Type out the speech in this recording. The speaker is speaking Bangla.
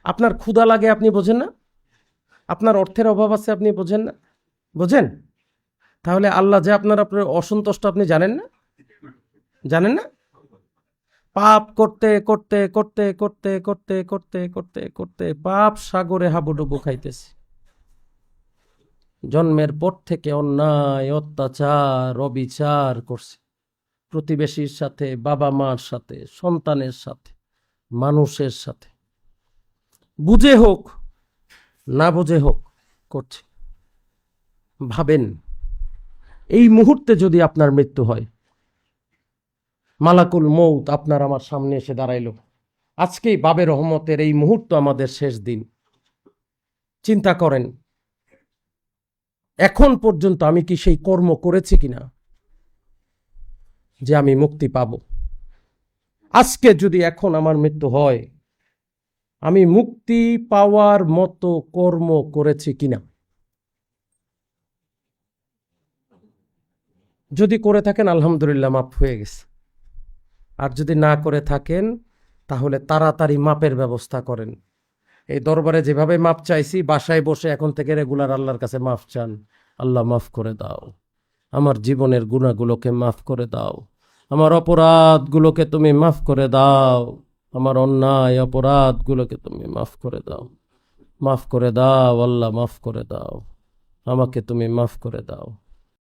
আপনার ক্ষুধা লাগে আপনি বোঝেন না? আপনার অর্থের অভাব আছে আপনি বোঝেন না? বোঝেন? তাহলে আল্লাহ যে আপনার অসন্তুষ্ট আপনি জানেন না? জানেন না? পাপ করতে করতে করতে করতে করতে করতে করতে করতে পাপ সাগরে হাবুডুবু খাইতেছে। জন্মের পর থেকে অন্যায়, অত্যাচার, অবিচার করছে, প্রতিবেশীর সাথে, বাবা মার সাথে, সন্তানের সাথে, মানুষের সাথে, বুঝে হোক না বুঝে হোক করছে। ভাবেন, এই মুহূর্তে যদি আপনার মৃত্যু হয়, মালাকুল মৌত আপনার আমার সামনে এসে দাঁড়াইল, আজকেই বাবে রহমতের এই মুহূর্ত আমাদের শেষ দিন, চিন্তা করেন এখন পর্যন্ত আমি কি সেই কর্ম করেছি কিনা যে আমি মুক্তি পাব। আজকে যদি এখন আমার মৃত্যু হয়, আমি মুক্তি পাওয়ার মতো কর্ম করেছি কিনা। যদি করে থাকেন আলহামদুলিল্লাহ, মাপ হয়ে গেছে। আর যদি না করে থাকেন তাহলে তাড়াতাড়ি মাপের ব্যবস্থা করেন। এই দরবারে যেভাবে মাপ চাইছি, বাসায় বসে এখন থেকে রেগুলার আল্লাহর কাছে মাফ চান। আল্লাহ মাফ করে দাও, আমার জীবনের গুনাহগুলোকে মাফ করে দাও, আমার অপরাধগুলোকে তুমি মাফ করে দাও, আমার অন্যায় অপরাধগুলোকে তুমি মাফ করে দাও, মাফ করে দাও আল্লাহ, মাফ করে দাও, আমাকে তুমি মাফ করে দাও।